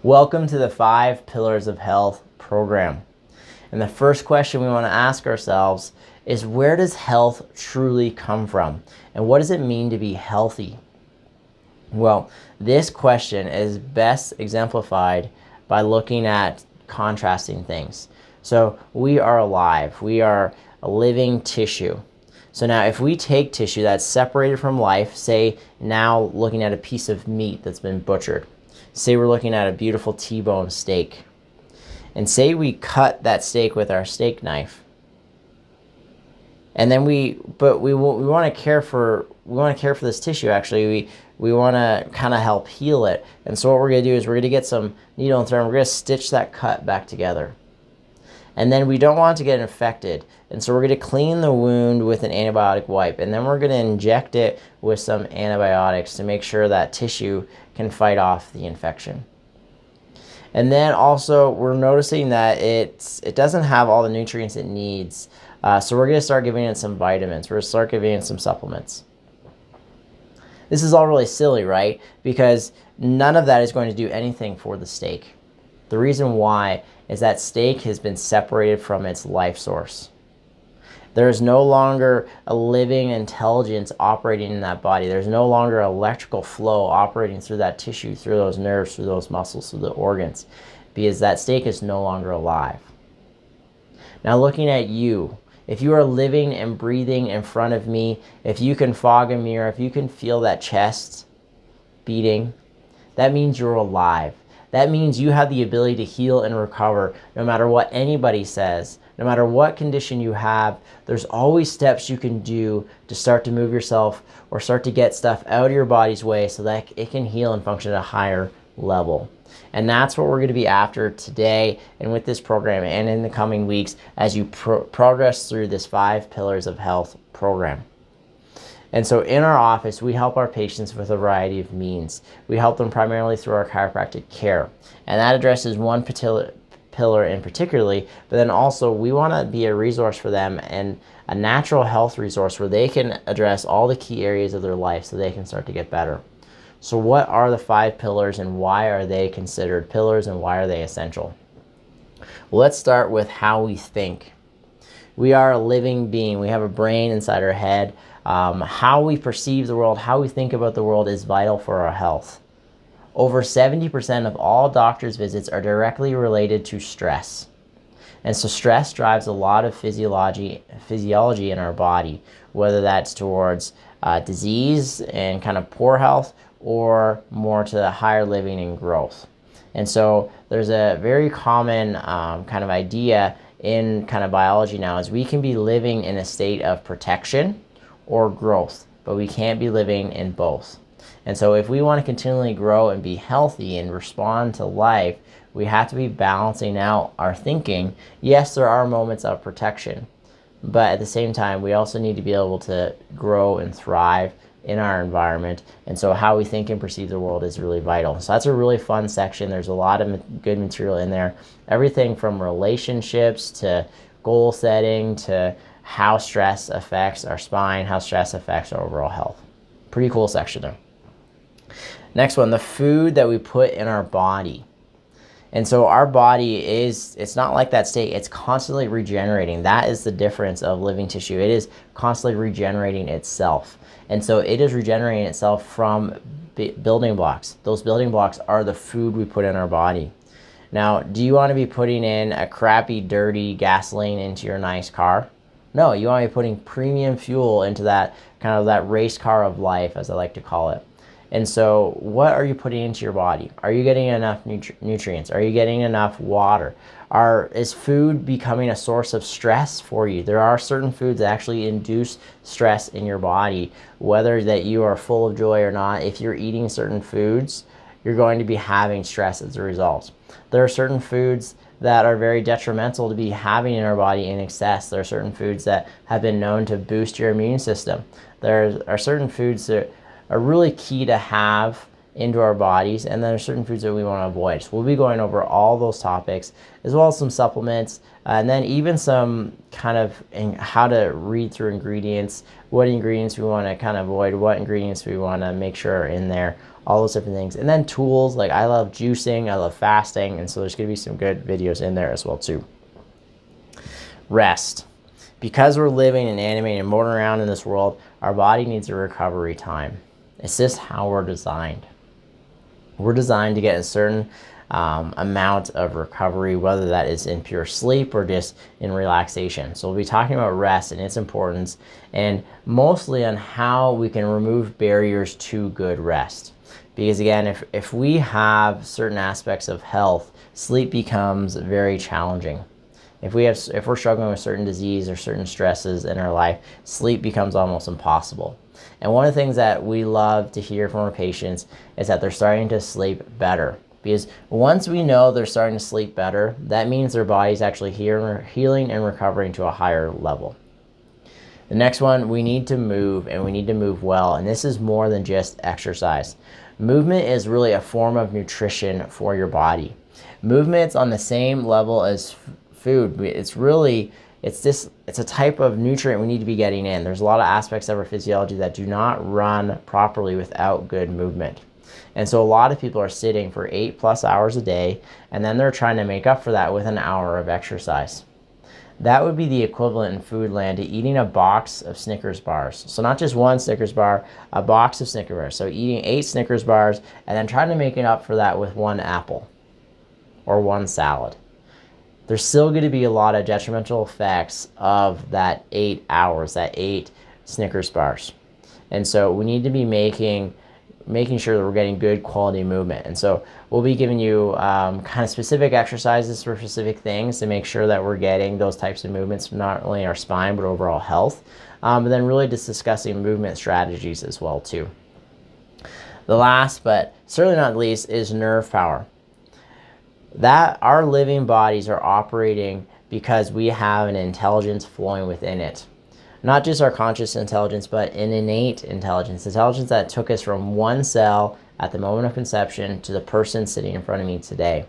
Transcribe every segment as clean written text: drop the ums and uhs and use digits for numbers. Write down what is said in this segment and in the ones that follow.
Welcome to the 5 Pillars of Health program. And the first question we want to ask ourselves is, where does health truly come from? And what does it mean to be healthy? Well, this question is best exemplified by looking at contrasting things. So we are alive. We are a living tissue. So now if we take tissue that's separated from life, say now looking at a piece of meat that's been butchered. Say we're looking at a beautiful T-bone steak. And say we cut that steak with our steak knife. And then we want to care for this tissue. Actually, we want to kind of help heal it. And so what we're going to do is we're going to get some needle and thread, and we're going to stitch that cut back together. And then we don't want it to get infected. And so we're going to clean the wound with an antibiotic wipe. And then we're going to inject it with some antibiotics to make sure that tissue can fight off the infection. And then also we're noticing that it doesn't have all the nutrients it needs. So we're going to start giving it some vitamins. We're going to start giving it some supplements. This is all really silly, right? Because none of that is going to do anything for the steak. The reason why is that steak has been separated from its life source. There is no longer a living intelligence operating in that body. There's no longer electrical flow operating through that tissue, through those nerves, through those muscles, through the organs, because that steak is no longer alive. Now looking at you, if you are living and breathing in front of me, if you can fog a mirror, if you can feel that chest beating, that means you're alive. That means you have the ability to heal and recover no matter what anybody says, no matter what condition you have. There's always steps you can do to start to move yourself or start to get stuff out of your body's way so that it can heal and function at a higher level. And that's what we're going to be after today and with this program and in the coming weeks as you progress through this 5 Pillars of Health program. And so in our office, we help our patients with a variety of means. We help them primarily through our chiropractic care. And that addresses one pillar in particularly, but then also we want to be a resource for them and a natural health resource where they can address all the key areas of their life so they can start to get better. So what are the 5 pillars and why are they considered pillars and why are they essential? Well, let's start with how we think. We are a living being. We have a brain inside our head. How we perceive the world, how we think about the world is vital for our health. Over 70% of all doctor's visits are directly related to stress. And so stress drives a lot of physiology in our body, whether that's towards disease and kind of poor health or more to higher living and growth. And so there's a very common kind of idea in kind of biology now is we can be living in a state of protection or growth, but we can't be living in both. And so if we want to continually grow and be healthy and respond to life, we have to be balancing out our thinking. Yes, there are moments of protection, but at the same time, we also need to be able to grow and thrive in our environment. And so how we think and perceive the world is really vital. So that's a really fun section. There's a lot of good material in there. Everything from relationships to goal setting to how stress affects our spine, how stress affects our overall health. Pretty cool section there. Next one, the food that we put in our body. And so our body it's not like that state. It's constantly regenerating. That is the difference of living tissue. It is constantly regenerating itself. And so it is regenerating itself from building blocks. Those building blocks are the food we put in our body. Now, do you want to be putting in a crappy, dirty gasoline into your nice car? No, you want to be putting premium fuel into that kind of that race car of life, as I like to call it. And so what are you putting into your body? Are you getting enough nutrients? Are you getting enough water? Is food becoming a source of stress for you? There are certain foods that actually induce stress in your body, whether that you are full of joy or not. If you're eating certain foods, you're going to be having stress as a result. There are certain foods that are very detrimental to be having in our body in excess. There are certain foods that have been known to boost your immune system. There are certain foods that are really key to have into our bodies, and then there are certain foods that we want to avoid. So we'll be going over all those topics, as well as some supplements, and then even some kind of how to read through ingredients, what ingredients we want to kind of avoid, what ingredients we want to make sure are in there, all those different things. And then tools, like I love juicing, I love fasting, and so there's going to be some good videos in there as well too. Rest. Because we're living and animating and moving around in this world, our body needs a recovery time. It's just how we're designed. We're designed to get a certain amount of recovery, whether that is in pure sleep or just in relaxation. So we'll be talking about rest and its importance, and mostly on how we can remove barriers to good rest. Because again, if we have certain aspects of health, sleep becomes very challenging. If we're struggling with certain disease or certain stresses in our life, sleep becomes almost impossible. And one of the things that we love to hear from our patients is that they're starting to sleep better. Because once we know they're starting to sleep better, that means their body's actually healing and recovering to a higher level. The next one, we need to move, and we need to move well. And this is more than just exercise. Movement is really a form of nutrition for your body. Movement's on the same level as food. It's a type of nutrient we need to be getting in. There's a lot of aspects of our physiology that do not run properly without good movement. And so a lot of people are sitting for 8+ hours a day, and then they're trying to make up for that with an hour of exercise. That would be the equivalent in food land to eating a box of Snickers bars. So not just one Snickers bar, a box of Snickers bars. So eating 8 Snickers bars and then trying to make it up for that with 1 apple or 1 salad. There's still going to be a lot of detrimental effects of that 8 hours, that 8 Snickers bars. And so we need to be making sure that we're getting good quality movement. And so we'll be giving you kind of specific exercises for specific things to make sure that we're getting those types of movements, not only in our spine, but overall health. But then really just discussing movement strategies as well too. The last, but certainly not least, is nerve power. That our living bodies are operating because we have an intelligence flowing within it. Not just our conscious intelligence, but an innate intelligence that took us from one cell at the moment of conception to the person sitting in front of me today.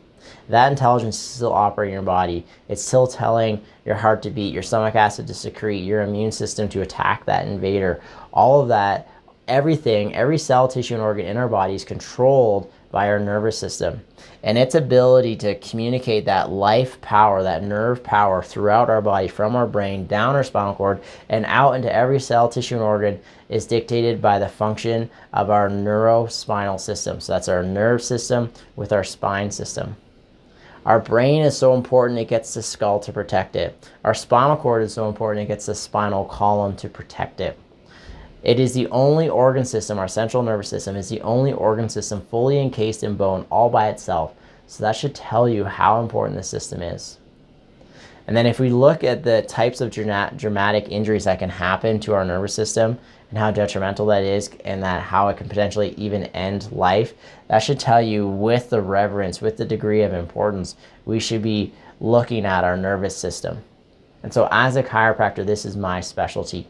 That intelligence is still operating in your body. It's still telling your heart to beat, your stomach acid to secrete, your immune system to attack that invader. All of that, everything, every cell, tissue, and organ in our body is controlled by our nervous system. And its ability to communicate that life power, that nerve power throughout our body, from our brain, down our spinal cord, and out into every cell, tissue, and organ is dictated by the function of our neurospinal system. So that's our nerve system with our spine system. Our brain is so important, it gets the skull to protect it. Our spinal cord is so important, it gets the spinal column to protect it. It is the only organ system, our central nervous system is the only organ system fully encased in bone all by itself. So that should tell you how important this system is. And then if we look at the types of dramatic injuries that can happen to our nervous system and how detrimental that is, and that how it can potentially even end life, that should tell you, with the reverence, with the degree of importance, we should be looking at our nervous system. And so as a chiropractor, this is my specialty.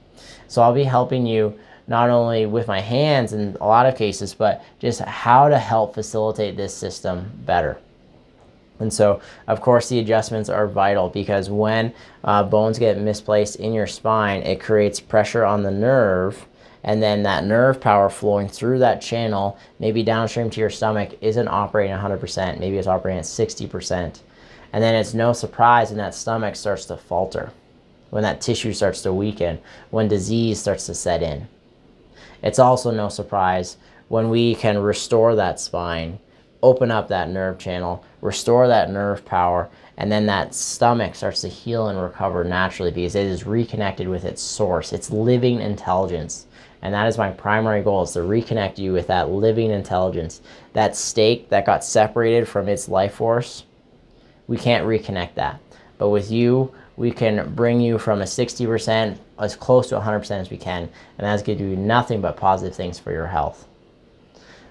So I'll be helping you not only with my hands in a lot of cases, but just how to help facilitate this system better. And so, of course, the adjustments are vital, because when bones get misplaced in your spine, it creates pressure on the nerve, and then that nerve power flowing through that channel, maybe downstream to your stomach, isn't operating 100%. Maybe it's operating at 60%. And then it's no surprise when that stomach starts to falter, when that tissue starts to weaken, when disease starts to set in. It's also no surprise when we can restore that spine, open up that nerve channel, restore that nerve power, and then that stomach starts to heal and recover naturally, because it is reconnected with its source, its living intelligence. And that is my primary goal, is to reconnect you with that living intelligence. That steak that got separated from its life force, we can't reconnect that. But with you, we can bring you from a 60% as close to 100% as we can, and that's going to do nothing but positive things for your health.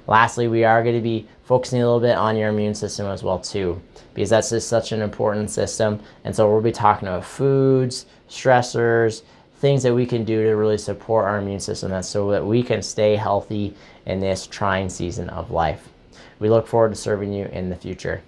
Lastly, we are going to be focusing a little bit on your immune system as well too, because that's just such an important system. And so we'll be talking about foods, stressors, things that we can do to really support our immune system, so that we can stay healthy in this trying season of life. We look forward to serving you in the future.